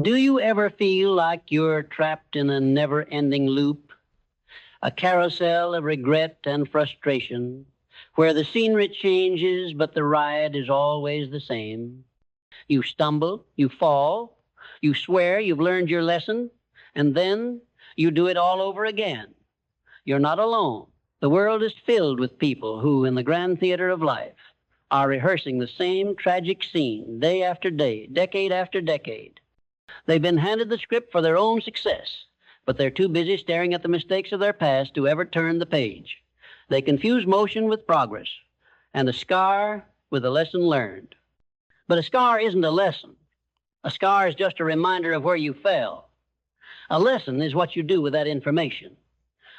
Do you ever feel like you're trapped in a never-ending loop, a carousel of regret and frustration, where the scenery changes but the ride is always the same? You stumble, you fall, you swear you've learned your lesson, and then you do it all over again. You're not alone. The world is filled with people who, in the grand theater of life, are rehearsing the same tragic scene day after day, decade after decade. They've been handed the script for their own success, but they're too busy staring at the mistakes of their past to ever turn the page. They confuse motion with progress, and a scar with a lesson learned. But a scar isn't a lesson. A scar is just a reminder of where you fell. A lesson is what you do with that information.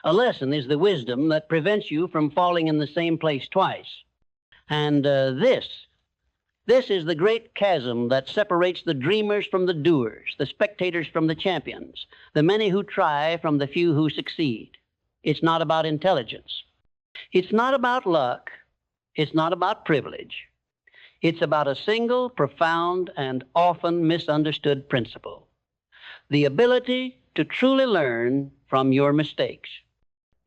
A lesson is the wisdom that prevents you from falling in the same place twice. And this is the great chasm that separates the dreamers from the doers, the spectators from the champions, the many who try from the few who succeed. It's not about intelligence. It's not about luck. It's not about privilege. It's about a single, profound, and often misunderstood principle: the ability to truly learn from your mistakes.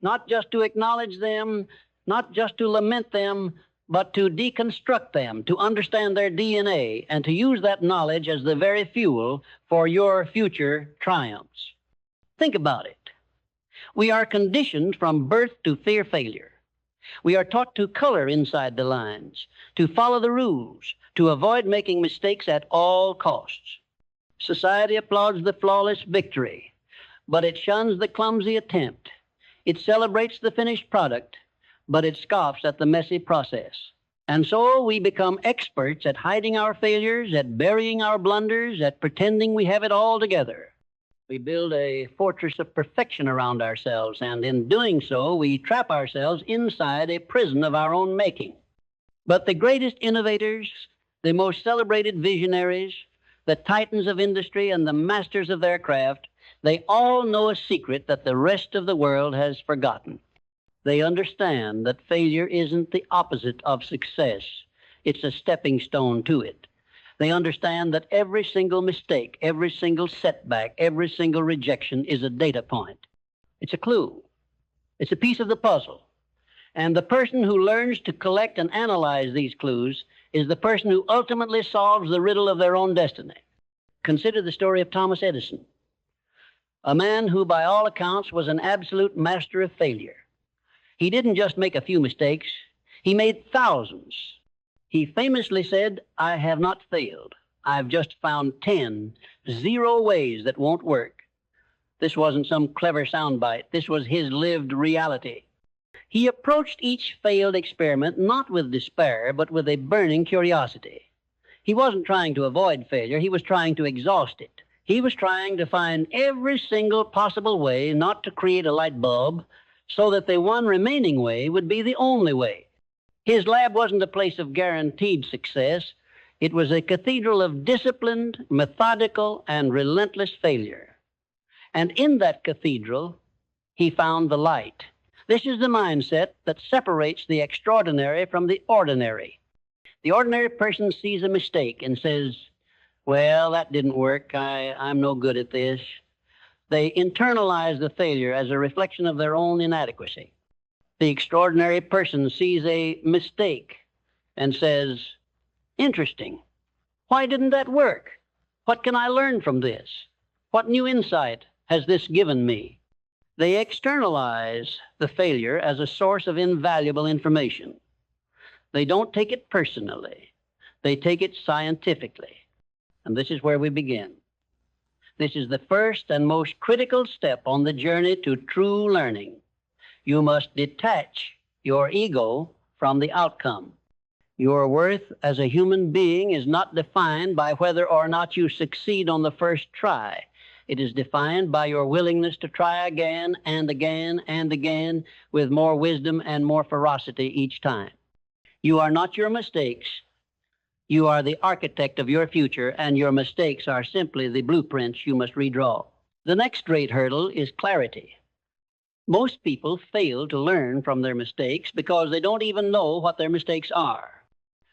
Not just to acknowledge them, not just to lament them, but to deconstruct them, to understand their DNA, and to use that knowledge as the very fuel for your future triumphs. Think about it. We are conditioned from birth to fear failure. We are taught to color inside the lines, to follow the rules, to avoid making mistakes at all costs. Society applauds the flawless victory, but it shuns the clumsy attempt. It celebrates the finished product, but it scoffs at the messy process. And so we become experts at hiding our failures, at burying our blunders, at pretending we have it all together. We build a fortress of perfection around ourselves, and in doing so, we trap ourselves inside a prison of our own making. But the greatest innovators, the most celebrated visionaries, the titans of industry and the masters of their craft, they all know a secret that the rest of the world has forgotten. They understand that failure isn't the opposite of success. It's a stepping stone to it. They understand that every single mistake, every single setback, every single rejection is a data point. It's a clue. It's a piece of the puzzle. And the person who learns to collect and analyze these clues is the person who ultimately solves the riddle of their own destiny. Consider the story of Thomas Edison, a man who, by all accounts, was an absolute master of failure. He didn't just make a few mistakes. He made thousands. He famously said, "I have not failed. I've just found 0 ways that won't work." This wasn't some clever soundbite. This was his lived reality. He approached each failed experiment not with despair, but with a burning curiosity. He wasn't trying to avoid failure. He was trying to exhaust it. He was trying to find every single possible way not to create a light bulb, so that the one remaining way would be the only way. His lab wasn't a place of guaranteed success. It was a cathedral of disciplined, methodical, and relentless failure. And in that cathedral, he found the light. This is the mindset that separates the extraordinary from the ordinary. The ordinary person sees a mistake and says, "Well, that didn't work. I'm no good at this." They internalize the failure as a reflection of their own inadequacy. The extraordinary person sees a mistake and says, "Interesting. Why didn't that work? What can I learn from this? What new insight has this given me?" They externalize the failure as a source of invaluable information. They don't take it personally. They take it scientifically. And this is where we begin. This is the first and most critical step on the journey to true learning. You must detach your ego from the outcome. Your worth as a human being is not defined by whether or not you succeed on the first try. It is defined by your willingness to try again and again and again with more wisdom and more ferocity each time. You are not your mistakes. You are the architect of your future, and your mistakes are simply the blueprints you must redraw. The next great hurdle is clarity. Most people fail to learn from their mistakes because they don't even know what their mistakes are.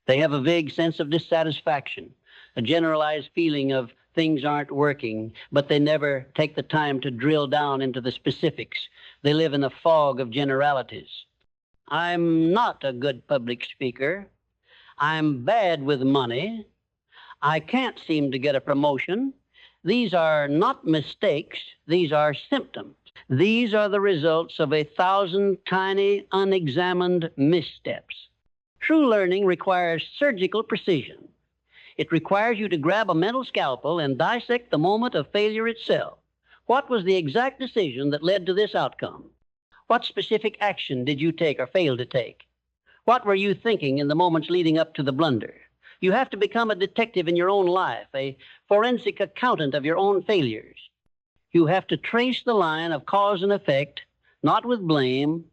They have a vague sense of dissatisfaction, a generalized feeling of things aren't working, but they never take the time to drill down into the specifics. They live in a fog of generalities. I'm not a good public speaker. I'm bad with money. I can't seem to get a promotion. These are not mistakes. These are symptoms. These are the results of 1,000 tiny, unexamined missteps. True learning requires surgical precision. It requires you to grab a mental scalpel and dissect the moment of failure itself. What was the exact decision that led to this outcome? What specific action did you take or fail to take? What were you thinking in the moments leading up to the blunder? You have to become a detective in your own life, a forensic accountant of your own failures. You have to trace the line of cause and effect, not with blame,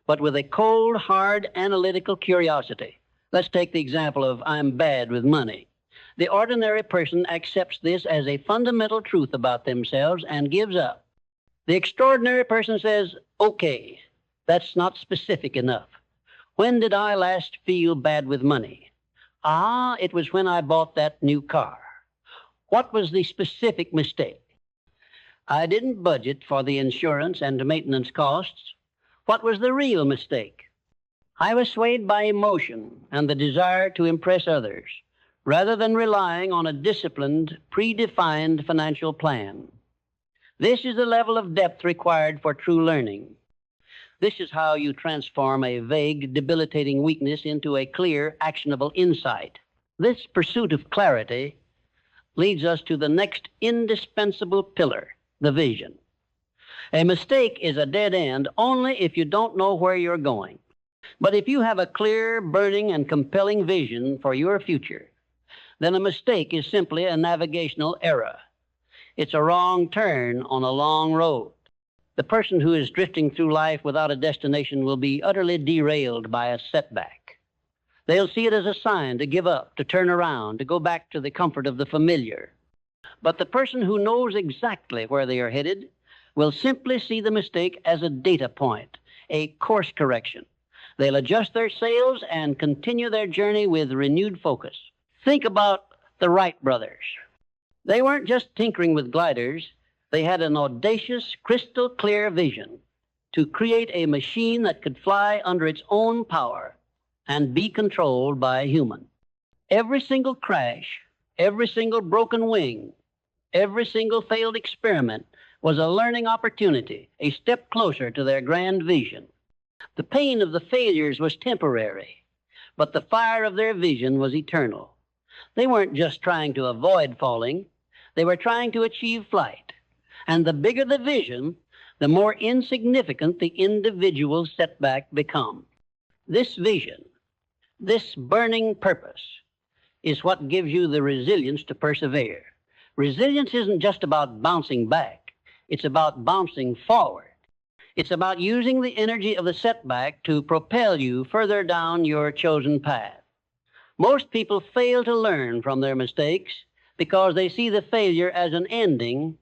but with a cold, hard, analytical curiosity. Let's take the example of I'm bad with money. The ordinary person accepts this as a fundamental truth about themselves and gives up. The extraordinary person says, okay, that's not specific enough. When did I last feel bad with money? It was when I bought that new car. What was the specific mistake? I didn't budget for the insurance and maintenance costs. What was the real mistake? I was swayed by emotion and the desire to impress others, rather than relying on a disciplined, predefined financial plan. This is the level of depth required for true learning. This is how you transform a vague, debilitating weakness into a clear, actionable insight. This pursuit of clarity leads us to the next indispensable pillar, the vision. A mistake is a dead end only if you don't know where you're going. But if you have a clear, burning, and compelling vision for your future, then a mistake is simply a navigational error. It's a wrong turn on a long road. The person who is drifting through life without a destination will be utterly derailed by a setback. They'll see it as a sign to give up, to turn around, to go back to the comfort of the familiar. But the person who knows exactly where they are headed will simply see the mistake as a data point, a course correction. They'll adjust their sails and continue their journey with renewed focus. Think about the Wright brothers. They weren't just tinkering with gliders. They had an audacious, crystal clear vision to create a machine that could fly under its own power and be controlled by a human. Every single crash, every single broken wing, every single failed experiment was a learning opportunity, a step closer to their grand vision. The pain of the failures was temporary, but the fire of their vision was eternal. They weren't just trying to avoid falling, they were trying to achieve flight. And the bigger the vision, the more insignificant the individual setback becomes. This vision, this burning purpose, is what gives you the resilience to persevere. Resilience isn't just about bouncing back. It's about bouncing forward. It's about using the energy of the setback to propel you further down your chosen path. Most people fail to learn from their mistakes because they see the failure as an ending,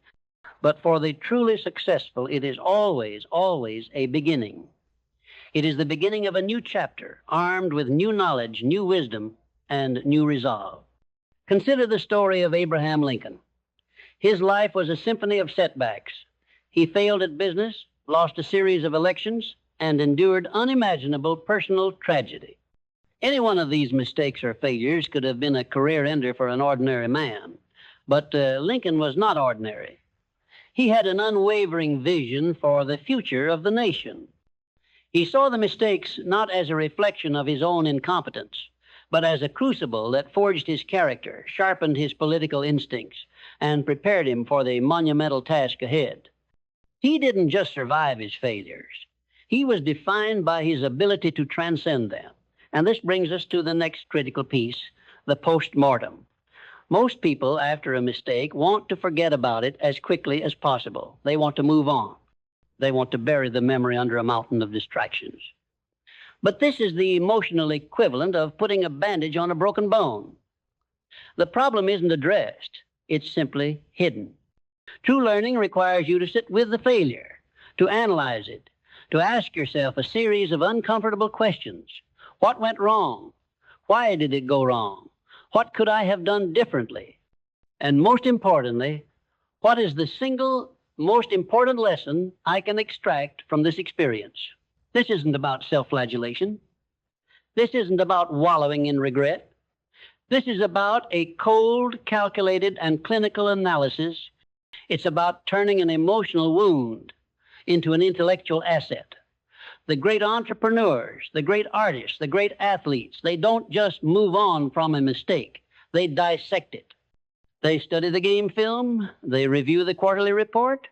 but for the truly successful, it is always, always a beginning. It is the beginning of a new chapter, armed with new knowledge, new wisdom, and new resolve. Consider the story of Abraham Lincoln. His life was a symphony of setbacks. He failed at business, lost a series of elections, and endured unimaginable personal tragedy. Any one of these mistakes or failures could have been a career ender for an ordinary man, but Lincoln was not ordinary. He had an unwavering vision for the future of the nation. He saw the mistakes not as a reflection of his own incompetence, but as a crucible that forged his character, sharpened his political instincts, and prepared him for the monumental task ahead. He didn't just survive his failures. He was defined by his ability to transcend them. And this brings us to the next critical piece, the post-mortem. Most people, after a mistake, want to forget about it as quickly as possible. They want to move on. They want to bury the memory under a mountain of distractions. But this is the emotional equivalent of putting a bandage on a broken bone. The problem isn't addressed. It's simply hidden. True learning requires you to sit with the failure, to analyze it, to ask yourself a series of uncomfortable questions. What went wrong? Why did it go wrong? What could I have done differently? And most importantly, what is the single most important lesson I can extract from this experience? This isn't about self-flagellation. This isn't about wallowing in regret. This is about a cold, calculated, and clinical analysis. It's about turning an emotional wound into an intellectual asset. The great entrepreneurs, the great artists, the great athletes, they don't just move on from a mistake. They dissect it. They study the game film. They review the quarterly report.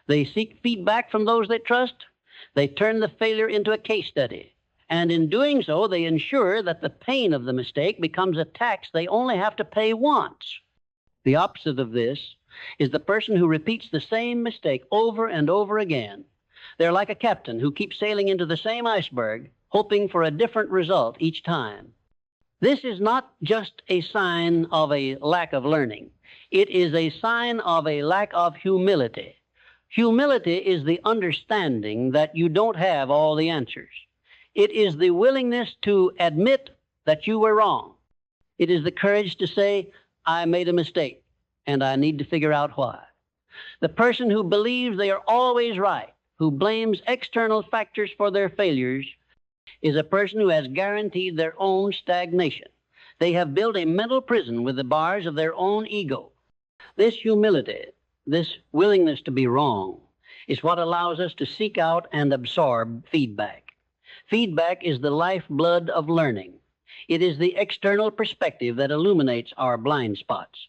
They seek feedback from those they trust. They turn the failure into a case study. And in doing so, they ensure that the pain of the mistake becomes a tax they only have to pay once. The opposite of this is the person who repeats the same mistake over and over again. They're like a captain who keeps sailing into the same iceberg, hoping for a different result each time. This is not just a sign of a lack of learning. It is a sign of a lack of humility. Humility is the understanding that you don't have all the answers. It is the willingness to admit that you were wrong. It is the courage to say, I made a mistake, and I need to figure out why. The person who believes they are always right, who blames external factors for their failures, is a person who has guaranteed their own stagnation. They have built a mental prison with the bars of their own ego. This humility, this willingness to be wrong, is what allows us to seek out and absorb feedback. Feedback is the lifeblood of learning. It is the external perspective that illuminates our blind spots.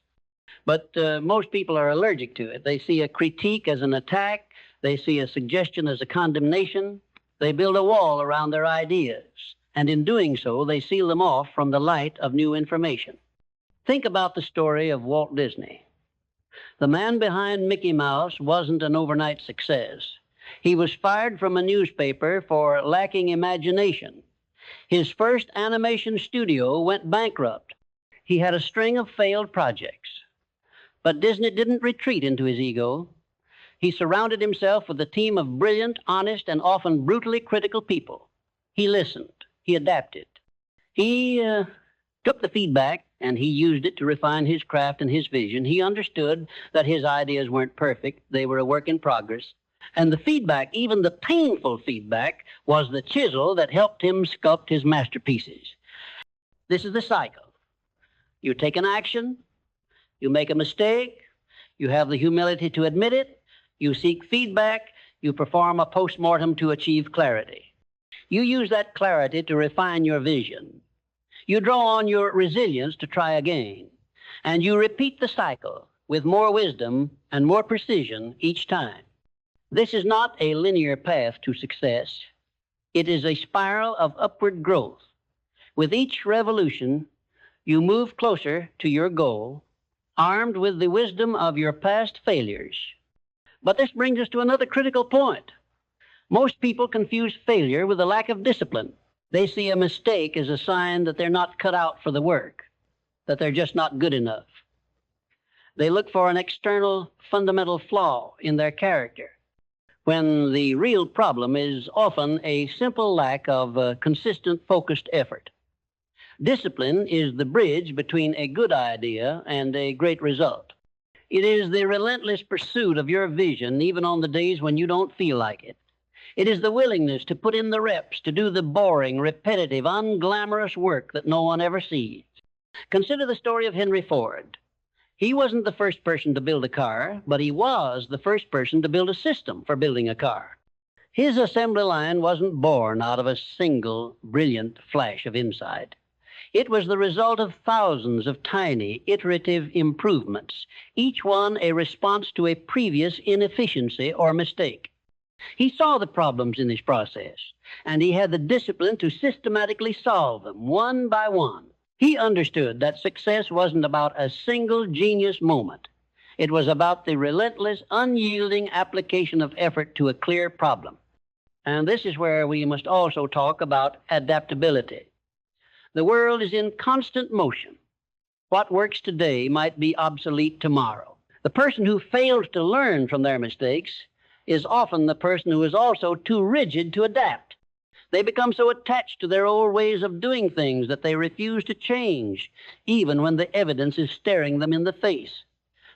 But most people are allergic to it. They see a critique as an attack. They see a suggestion as a condemnation. They build a wall around their ideas. And in doing so, they seal them off from the light of new information. Think about the story of Walt Disney. The man behind Mickey Mouse wasn't an overnight success. He was fired from a newspaper for lacking imagination. His first animation studio went bankrupt. He had a string of failed projects. But Disney didn't retreat into his ego. He surrounded himself with a team of brilliant, honest, and often brutally critical people. He listened. He adapted. He took the feedback and he used it to refine his craft and his vision. He understood that his ideas weren't perfect. They were a work in progress. And the feedback, even the painful feedback, was the chisel that helped him sculpt his masterpieces. This is the cycle. You take an action, you make a mistake, you have the humility to admit it, you seek feedback, you perform a post-mortem to achieve clarity. You use that clarity to refine your vision. You draw on your resilience to try again. And you repeat the cycle with more wisdom and more precision each time. This is not a linear path to success. It is a spiral of upward growth. With each revolution, you move closer to your goal, armed with the wisdom of your past failures. But this brings us to another critical point. Most people confuse failure with a lack of discipline. They see a mistake as a sign that they're not cut out for the work, that they're just not good enough. They look for an external fundamental flaw in their character, when the real problem is often a simple lack of consistent, focused effort. Discipline is the bridge between a good idea and a great result. It is the relentless pursuit of your vision, even on the days when you don't feel like it. It is the willingness to put in the reps, to do the boring, repetitive, unglamorous work that no one ever sees. Consider the story of Henry Ford. He wasn't the first person to build a car, but he was the first person to build a system for building a car. His assembly line wasn't born out of a single brilliant flash of insight. It was the result of thousands of tiny, iterative improvements, each one a response to a previous inefficiency or mistake. He saw the problems in this process, and he had the discipline to systematically solve them one by one. He understood that success wasn't about a single genius moment. It was about the relentless, unyielding application of effort to a clear problem. And this is where we must also talk about adaptability. The world is in constant motion. What works today might be obsolete tomorrow. The person who fails to learn from their mistakes is often the person who is also too rigid to adapt. They become so attached to their old ways of doing things that they refuse to change, even when the evidence is staring them in the face.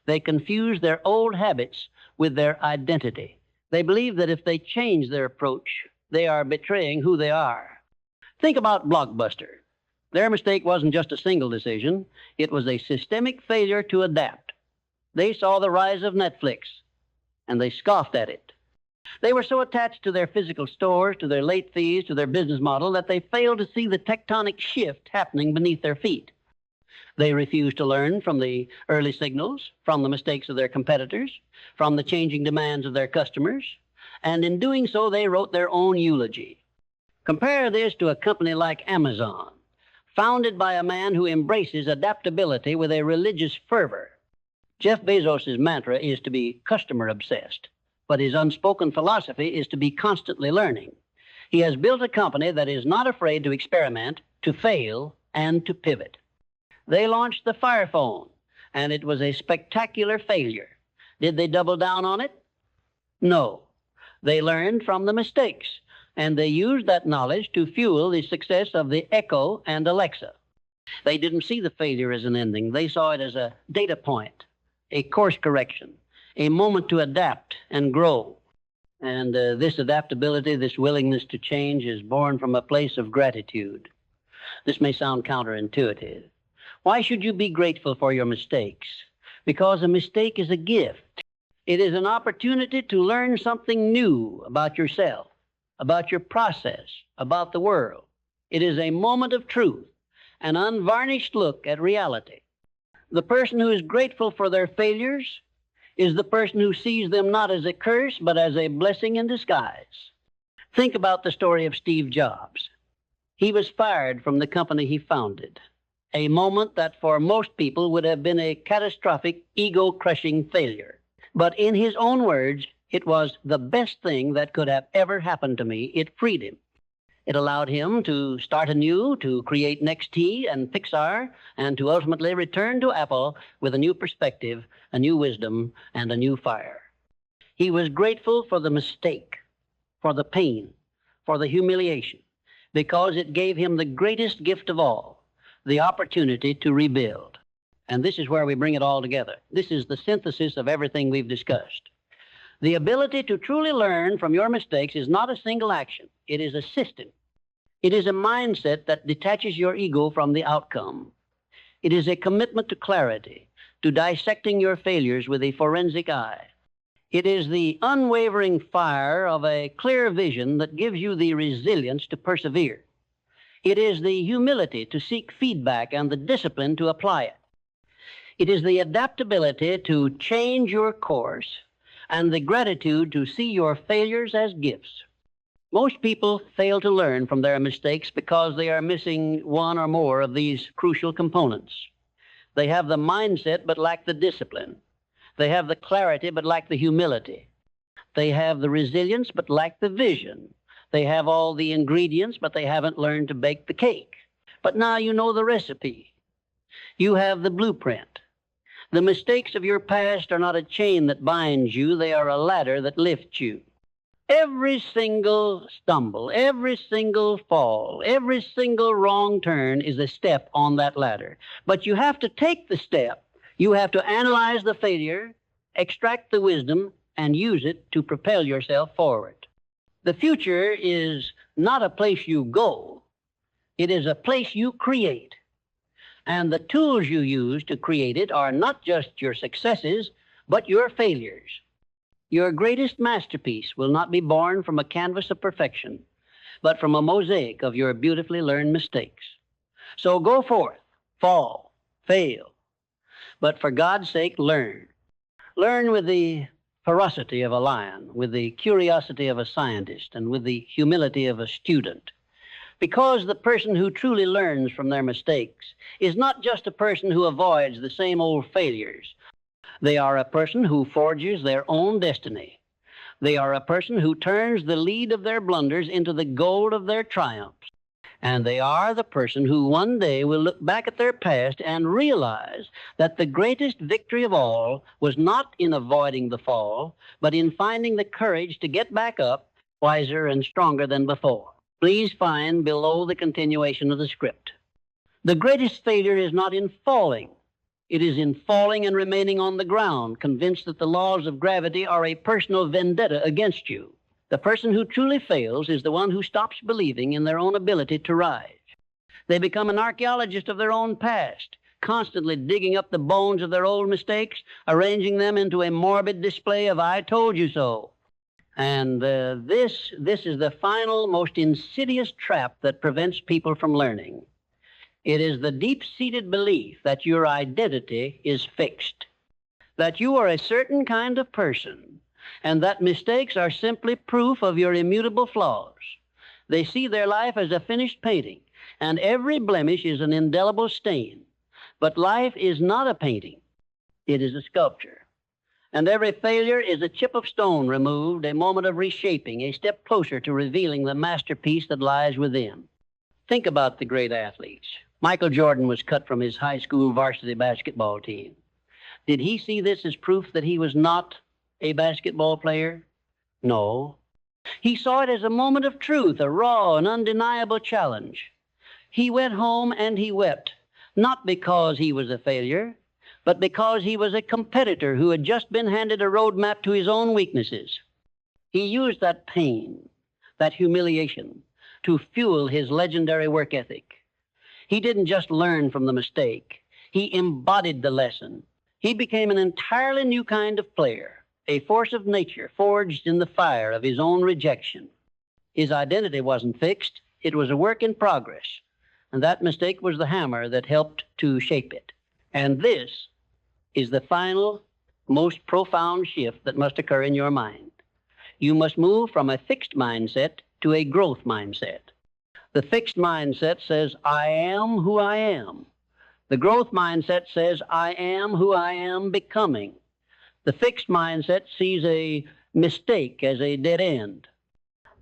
They confuse their old habits with their identity. They believe that if they change their approach, they are betraying who they are. Think about Blockbuster. Their mistake wasn't just a single decision. It was a systemic failure to adapt. They saw the rise of Netflix, and they scoffed at it. They were so attached to their physical stores, to their late fees, to their business model, that they failed to see the tectonic shift happening beneath their feet. They refused to learn from the early signals, from the mistakes of their competitors, from the changing demands of their customers, and in doing so, they wrote their own eulogy. Compare this to a company like Amazon, founded by a man who embraces adaptability with a religious fervor. Jeff Bezos' mantra is to be customer-obsessed, but his unspoken philosophy is to be constantly learning. He has built a company that is not afraid to experiment, to fail, and to pivot. They launched the Fire Phone, and it was a spectacular failure. Did they double down on it? No. They learned from the mistakes, and they used that knowledge to fuel the success of the Echo and Alexa. They didn't see the failure as an ending. They saw it as a data point, a course correction, a moment to adapt and grow. And this adaptability, this willingness to change is born from a place of gratitude. This may sound counterintuitive. Why should you be grateful for your mistakes? Because a mistake is a gift. It is an opportunity to learn something new about yourself, about your process, about the world. It is a moment of truth, an unvarnished look at reality. The person who is grateful for their failures is the person who sees them not as a curse, but as a blessing in disguise. Think about the story of Steve Jobs. He was fired from the company he founded, a moment that for most people would have been a catastrophic, ego-crushing failure. But in his own words, it was the best thing that could have ever happened to me. It freed him. It allowed him to start anew, to create NXT and Pixar, and to ultimately return to Apple with a new perspective, a new wisdom, and a new fire. He was grateful for the mistake, for the pain, for the humiliation, because it gave him the greatest gift of all, the opportunity to rebuild. And this is where we bring it all together. This is the synthesis of everything we've discussed. The ability to truly learn from your mistakes is not a single action. It is a system. It is a mindset that detaches your ego from the outcome. It is a commitment to clarity, to dissecting your failures with a forensic eye. It is the unwavering fire of a clear vision that gives you the resilience to persevere. It is the humility to seek feedback and the discipline to apply it. It is the adaptability to change your course and the gratitude to see your failures as gifts. Most people fail to learn from their mistakes because they are missing one or more of these crucial components. They have the mindset but lack the discipline. They have the clarity but lack the humility. They have the resilience but lack the vision. They have all the ingredients but they haven't learned to bake the cake. But now you know the recipe. You have the blueprint. The mistakes of your past are not a chain that binds you. They are a ladder that lifts you. Every single stumble, every single fall, every single wrong turn is a step on that ladder. But you have to take the step. You have to analyze the failure, extract the wisdom, and use it to propel yourself forward. The future is not a place you go. It is a place you create. And the tools you use to create it are not just your successes, but your failures. Your greatest masterpiece will not be born from a canvas of perfection, but from a mosaic of your beautifully learned mistakes. So go forth, fall, fail, but for God's sake, learn. Learn with the ferocity of a lion, with the curiosity of a scientist, and with the humility of a student. Because the person who truly learns from their mistakes is not just a person who avoids the same old failures. They are a person who forges their own destiny. They are a person who turns the lead of their blunders into the gold of their triumphs. And they are the person who one day will look back at their past and realize that the greatest victory of all was not in avoiding the fall, but in finding the courage to get back up, wiser and stronger than before. Please find below the continuation of the script. The greatest failure is not in falling, It is in falling and remaining on the ground, convinced that the laws of gravity are a personal vendetta against you. The person who truly fails is the one who stops believing in their own ability to rise. They become an archaeologist of their own past, constantly digging up the bones of their old mistakes, arranging them into a morbid display of "I told you so." And this is the final, most insidious trap that prevents people from learning. It is the deep-seated belief that your identity is fixed, that you are a certain kind of person, and that mistakes are simply proof of your immutable flaws. They see their life as a finished painting, and every blemish is an indelible stain. But life is not a painting. It is a sculpture. And every failure is a chip of stone removed, a moment of reshaping, a step closer to revealing the masterpiece that lies within. Think about the great athletes. Michael Jordan was cut from his high school varsity basketball team. Did he see this as proof that he was not a basketball player? No. He saw it as a moment of truth, a raw and undeniable challenge. He went home and he wept, not because he was a failure, but because he was a competitor who had just been handed a roadmap to his own weaknesses. He used that pain, that humiliation, to fuel his legendary work ethic. He didn't just learn from the mistake. He embodied the lesson. He became an entirely new kind of player, a force of nature forged in the fire of his own rejection. His identity wasn't fixed. It was a work in progress. And that mistake was the hammer that helped to shape it. And this is the final, most profound shift that must occur in your mind. You must move from a fixed mindset to a growth mindset. The fixed mindset says, "I am who I am." The growth mindset says, "I am who I am becoming." The fixed mindset sees a mistake as a dead end.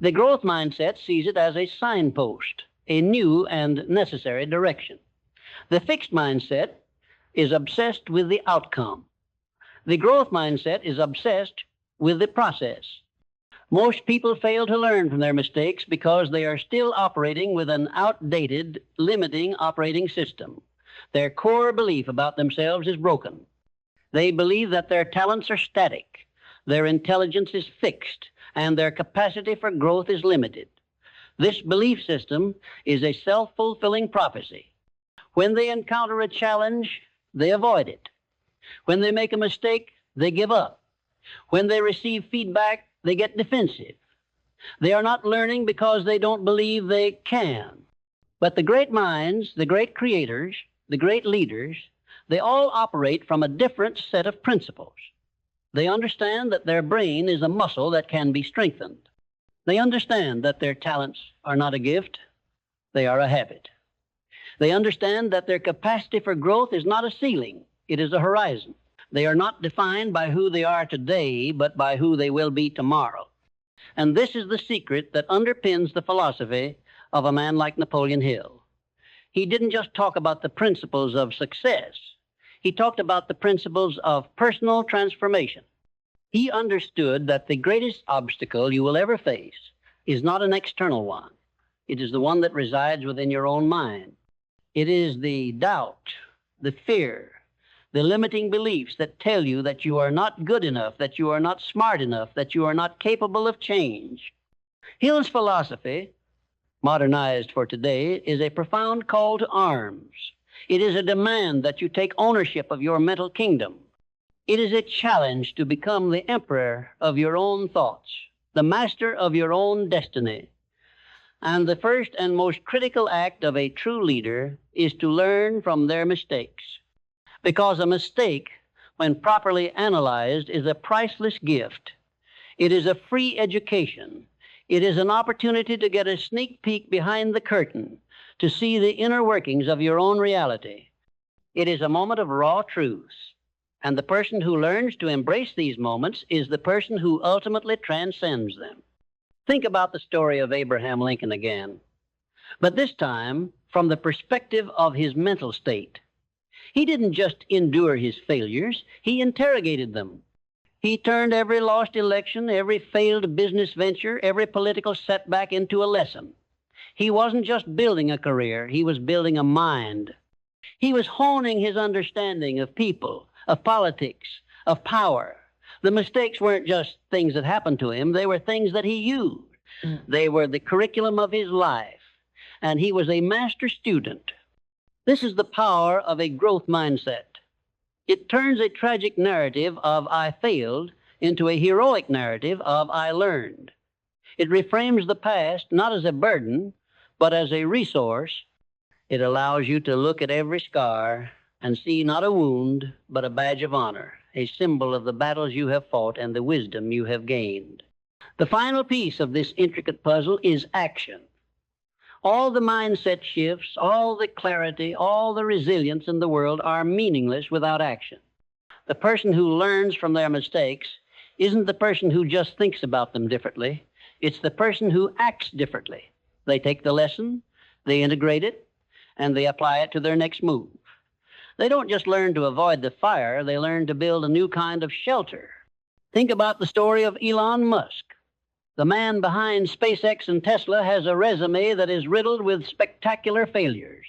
The growth mindset sees it as a signpost, a new and necessary direction. The fixed mindset is obsessed with the outcome. The growth mindset is obsessed with the process. Most people fail to learn from their mistakes because they are still operating with an outdated, limiting operating system. Their core belief about themselves is broken. They believe that their talents are static, their intelligence is fixed, and their capacity for growth is limited. This belief system is a self-fulfilling prophecy. When they encounter a challenge, they avoid it. When they make a mistake, they give up. When they receive feedback, they get defensive. They are not learning because they don't believe they can. But the great minds, the great creators, the great leaders, they all operate from a different set of principles. They understand that their brain is a muscle that can be strengthened. They understand that their talents are not a gift, they are a habit. They understand that their capacity for growth is not a ceiling, it is a horizon. They are not defined by who they are today, but by who they will be tomorrow. And this is the secret that underpins the philosophy of a man like Napoleon Hill. He didn't just talk about the principles of success. He talked about the principles of personal transformation. He understood that the greatest obstacle you will ever face is not an external one. It is the one that resides within your own mind. It is the doubt, the fear, the limiting beliefs that tell you that you are not good enough, that you are not smart enough, that you are not capable of change. Hill's philosophy, modernized for today, is a profound call to arms. It is a demand that you take ownership of your mental kingdom. It is a challenge to become the emperor of your own thoughts, the master of your own destiny. And the first and most critical act of a true leader is to learn from their mistakes. Because a mistake, when properly analyzed, is a priceless gift. It is a free education. It is an opportunity to get a sneak peek behind the curtain, to see the inner workings of your own reality. It is a moment of raw truth. And the person who learns to embrace these moments is the person who ultimately transcends them. Think about the story of Abraham Lincoln again, but this time from the perspective of his mental state. He didn't just endure his failures, he interrogated them. He turned every lost election, every failed business venture, every political setback into a lesson. He wasn't just building a career, he was building a mind. He was honing his understanding of people, of politics, of power. The mistakes weren't just things that happened to him, they were things that he used. They were the curriculum of his life, and he was a master student. This is the power of a growth mindset. It turns a tragic narrative of I failed into a heroic narrative of I learned. It reframes the past not as a burden, but as a resource. It allows you to look at every scar and see not a wound, but a badge of honor, a symbol of the battles you have fought and the wisdom you have gained. The final piece of this intricate puzzle is action. All the mindset shifts, all the clarity, all the resilience in the world are meaningless without action. The person who learns from their mistakes isn't the person who just thinks about them differently. It's the person who acts differently. They take the lesson, they integrate it, and they apply it to their next move. They don't just learn to avoid the fire, they learn to build a new kind of shelter. Think about the story of Elon Musk. The man behind SpaceX and Tesla has a resume that is riddled with spectacular failures.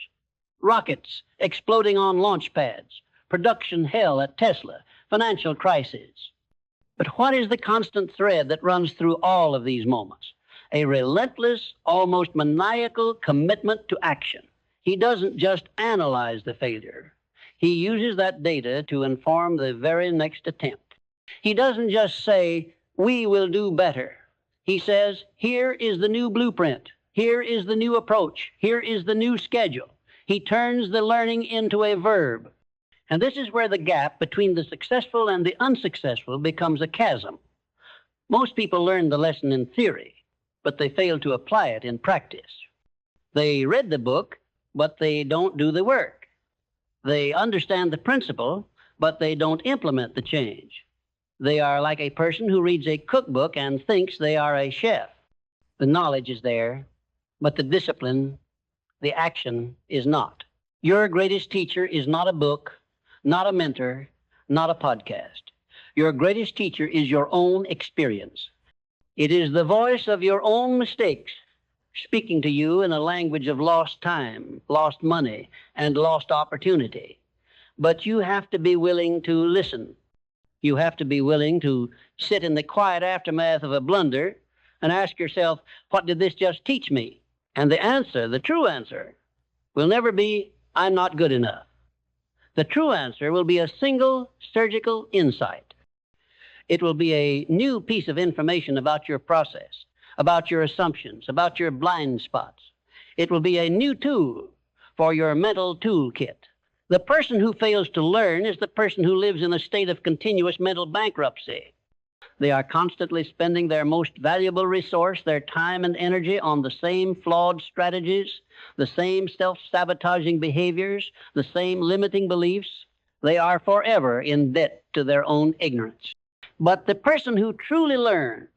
Rockets exploding on launch pads, production hell at Tesla, financial crises. But what is the constant thread that runs through all of these moments? A relentless, almost maniacal commitment to action. He doesn't just analyze the failure. He uses that data to inform the very next attempt. He doesn't just say, we will do better. He says, here is the new blueprint. Here is the new approach. Here is the new schedule. He turns the learning into a verb. And this is where the gap between the successful and the unsuccessful becomes a chasm. Most people learn the lesson in theory, but they fail to apply it in practice. They read the book, but they don't do the work. They understand the principle, but they don't implement the change. They are like a person who reads a cookbook and thinks they are a chef. The knowledge is there, but the discipline, the action is not. Your greatest teacher is not a book, not a mentor, not a podcast. Your greatest teacher is your own experience. It is the voice of your own mistakes speaking to you in a language of lost time, lost money, and lost opportunity. But you have to be willing to listen. You have to be willing to sit in the quiet aftermath of a blunder and ask yourself, what did this just teach me? And the answer, the true answer, will never be, I'm not good enough. The true answer will be a single surgical insight. It will be a new piece of information about your process, about your assumptions, about your blind spots. It will be a new tool for your mental toolkit. The person who fails to learn is the person who lives in a state of continuous mental bankruptcy. They are constantly spending their most valuable resource, their time and energy, on the same flawed strategies, the same self-sabotaging behaviors, the same limiting beliefs. They are forever in debt to their own ignorance. But the person who truly learns,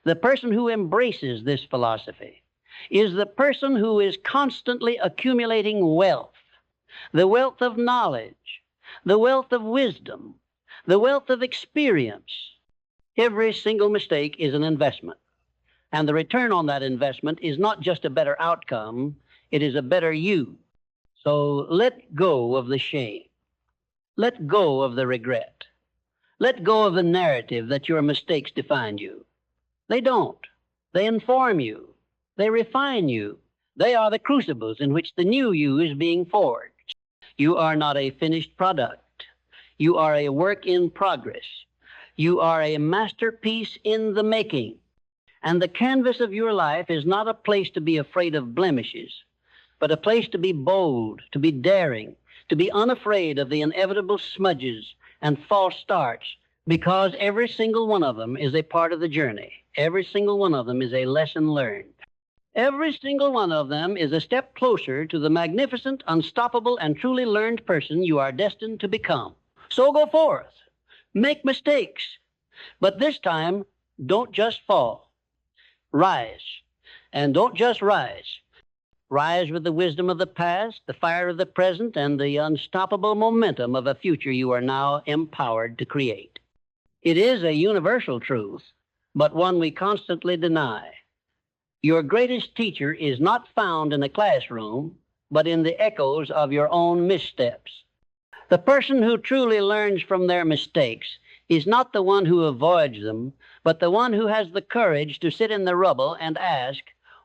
the person who embraces this philosophy, is the person who is constantly accumulating wealth. The wealth of knowledge, the wealth of wisdom, the wealth of experience. Every single mistake is an investment. And the return on that investment is not just a better outcome, it is a better you. So let go of the shame. Let go of the regret. Let go of the narrative that your mistakes define you. They don't. They inform you. They refine you. They are the crucibles in which the new you is being forged. You are not a finished product. You are a work in progress. You are a masterpiece in the making. And the canvas of your life is not a place to be afraid of blemishes, but a place to be bold, to be daring, to be unafraid of the inevitable smudges and false starts, because every single one of them is a part of the journey. Every single one of them is a lesson learned. Every single one of them is a step closer to the magnificent, unstoppable, and truly learned person you are destined to become. So go forth. Make mistakes. But this time, don't just fall. Rise. And don't just rise. Rise with the wisdom of the past, the fire of the present, and the unstoppable momentum of a future you are now empowered to create. It is a universal truth, but one we constantly deny. Your greatest teacher is not found in a classroom, but in the echoes of your own missteps. The person who truly learns from their mistakes is not the one who avoids them, but the one who has the courage to sit in the rubble and ask,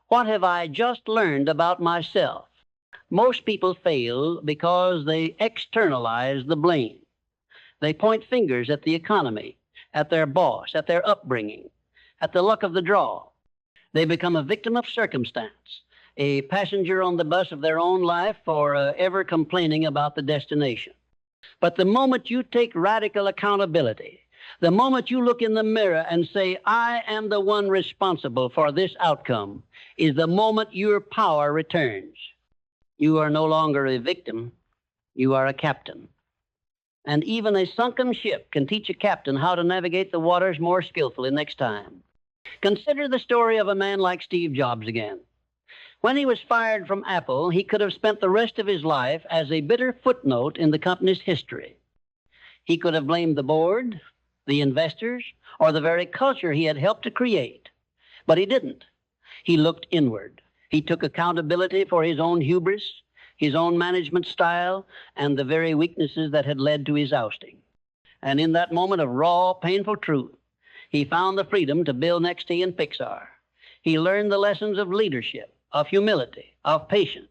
what have I just learned about myself? Most people fail because they externalize the blame. They point fingers at the economy, at their boss, at their upbringing, at the luck of the draw. They become a victim of circumstance, a passenger on the bus of their own life, or ever complaining about the destination. But the moment you take radical accountability, the moment you look in the mirror and say, I am the one responsible for this outcome, is the moment your power returns. You are no longer a victim, you are a captain. And even a sunken ship can teach a captain how to navigate the waters more skillfully next time. Consider the story of a man like Steve Jobs again. When he was fired from Apple, he could have spent the rest of his life as a bitter footnote in the company's history. He could have blamed the board, the investors, or the very culture he had helped to create. But he didn't. He looked inward. He took accountability for his own hubris, his own management style, and the very weaknesses that had led to his ousting. And in that moment of raw, painful truth, he found the freedom to build NXT and Pixar. He learned the lessons of leadership, of humility, of patience.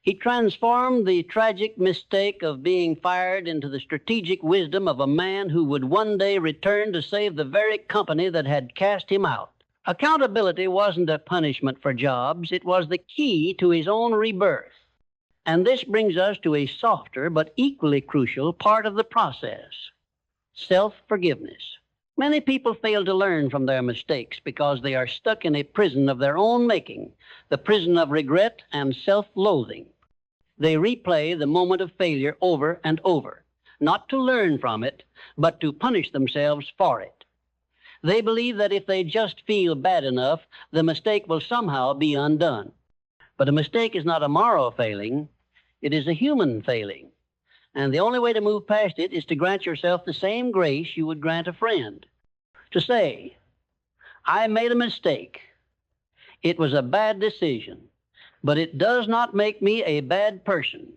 He transformed the tragic mistake of being fired into the strategic wisdom of a man who would one day return to save the very company that had cast him out. Accountability wasn't a punishment for Jobs. It was the key to his own rebirth. And this brings us to a softer but equally crucial part of the process: self-forgiveness. Many people fail to learn from their mistakes because they are stuck in a prison of their own making, the prison of regret and self-loathing. They replay the moment of failure over and over, not to learn from it, but to punish themselves for it. They believe that if they just feel bad enough, the mistake will somehow be undone. But a mistake is not a moral failing, it is a human failing. And the only way to move past it is to grant yourself the same grace you would grant a friend. To say, I made a mistake. It was a bad decision, but it does not make me a bad person.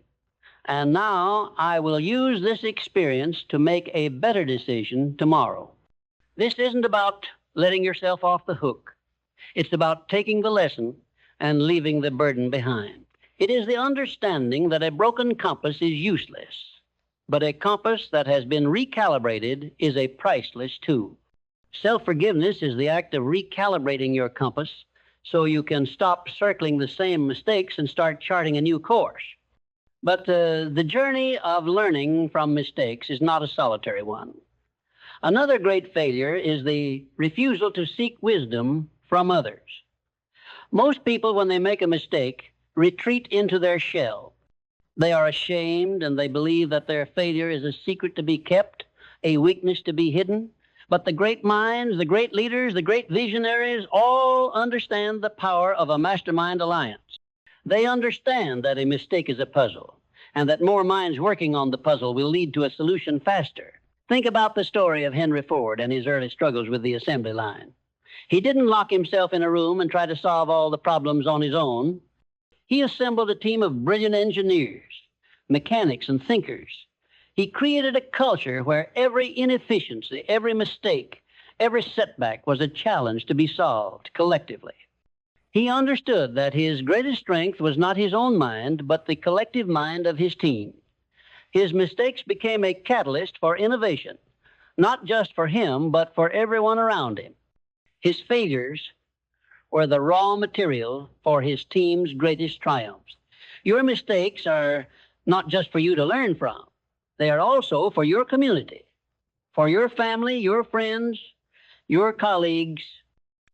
And now I will use this experience to make a better decision tomorrow. This isn't about letting yourself off the hook. It's about taking the lesson and leaving the burden behind. It is the understanding that a broken compass is useless, but a compass that has been recalibrated is a priceless tool. Self-forgiveness is the act of recalibrating your compass so you can stop circling the same mistakes and start charting a new course. But the journey of learning from mistakes is not a solitary one. Another great failure is the refusal to seek wisdom from others. Most people, when they make a mistake, retreat into their shell. They are ashamed and they believe that their failure is a secret to be kept, a weakness to be hidden. But the great minds, the great leaders, the great visionaries all understand the power of a mastermind alliance. They understand that a mistake is a puzzle and that more minds working on the puzzle will lead to a solution faster. Think about the story of Henry Ford and his early struggles with the assembly line. He didn't lock himself in a room and try to solve all the problems on his own. He assembled a team of brilliant engineers, mechanics, and thinkers. He created a culture where every inefficiency, every mistake, every setback was a challenge to be solved collectively. He understood that his greatest strength was not his own mind, but the collective mind of his team. His mistakes became a catalyst for innovation, not just for him, but for everyone around him. His failures were the raw material for his team's greatest triumphs. Your mistakes are not just for you to learn from. They are also for your community, for your family, your friends, your colleagues.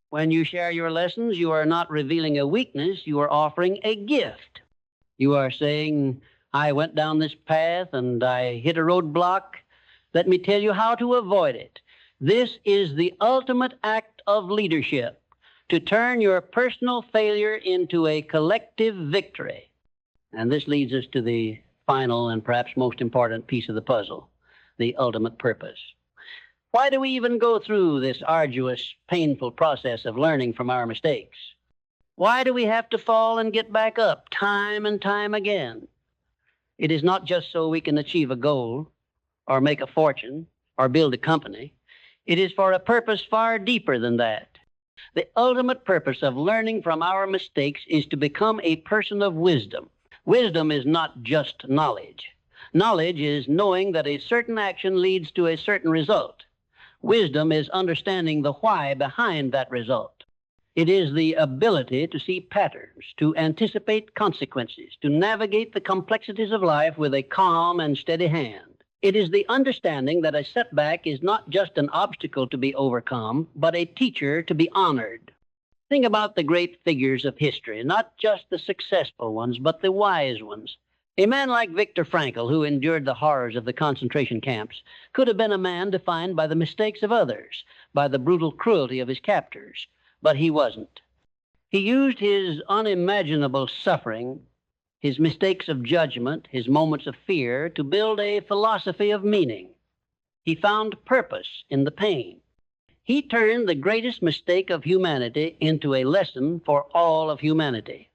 When you share your lessons, you are not revealing a weakness, you are offering a gift. You are saying, I went down this path and I hit a roadblock. Let me tell you how to avoid it. This is the ultimate act of leadership, to turn your personal failure into a collective victory. And this leads us to the final and perhaps most important piece of the puzzle, the ultimate purpose. Why do we even go through this arduous, painful process of learning from our mistakes? Why do we have to fall and get back up time and time again? It is not just so we can achieve a goal or make a fortune or build a company. It is for a purpose far deeper than that. The ultimate purpose of learning from our mistakes is to become a person of wisdom. Wisdom is not just knowledge. Knowledge is knowing that a certain action leads to a certain result. Wisdom is understanding the why behind that result. It is the ability to see patterns, to anticipate consequences, to navigate the complexities of life with a calm and steady hand. It is the understanding that a setback is not just an obstacle to be overcome, but a teacher to be honored. Think about the great figures of history, not just the successful ones, but the wise ones. A man like Viktor Frankl, who endured the horrors of the concentration camps, could have been a man defined by the mistakes of others, by the brutal cruelty of his captors, but he wasn't. He used his unimaginable suffering, his mistakes of judgment, his moments of fear, to build a philosophy of meaning. He found purpose in the pain. He turned the greatest mistake of humanity into a lesson for all of humanity.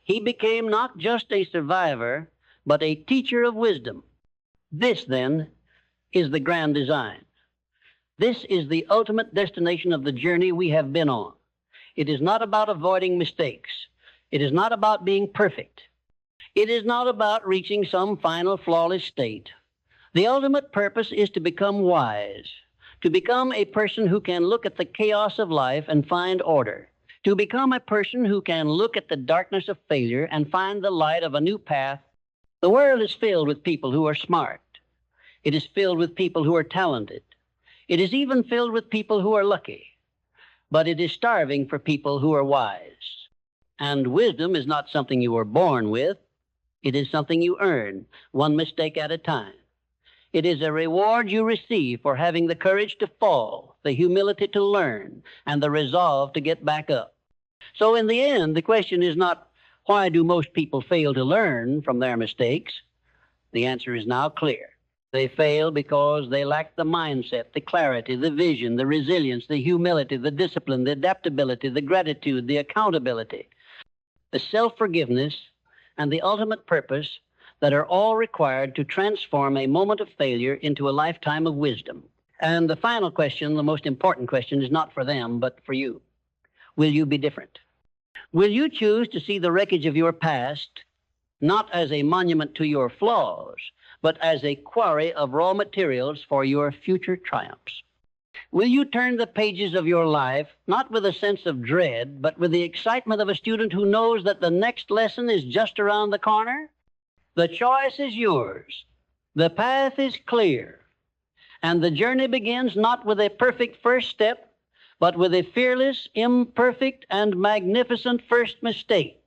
He became not just a survivor, but a teacher of wisdom. This, then, is the grand design. This is the ultimate destination of the journey we have been on. It is not about avoiding mistakes. It is not about being perfect. It is not about reaching some final flawless state. The ultimate purpose is to become wise, to become a person who can look at the chaos of life and find order, to become a person who can look at the darkness of failure and find the light of a new path. The world is filled with people who are smart. It is filled with people who are talented. It is even filled with people who are lucky. But it is starving for people who are wise. And wisdom is not something you were born with. It is something you earn, one mistake at a time. It is a reward you receive for having the courage to fall, the humility to learn, and the resolve to get back up. So in the end, the question is not, why do most people fail to learn from their mistakes? The answer is now clear. They fail because they lack the mindset, the clarity, the vision, the resilience, the humility, the discipline, the adaptability, the gratitude, the accountability, the self-forgiveness, and the ultimate purpose that are all required to transform a moment of failure into a lifetime of wisdom. And the final question, the most important question, is not for them, but for you. Will you be different? Will you choose to see the wreckage of your past not as a monument to your flaws, but as a quarry of raw materials for your future triumphs? Will you turn the pages of your life not with a sense of dread, but with the excitement of a student who knows that the next lesson is just around the corner? The choice is yours. The path is clear. And the journey begins not with a perfect first step, but with a fearless, imperfect, and magnificent first mistake.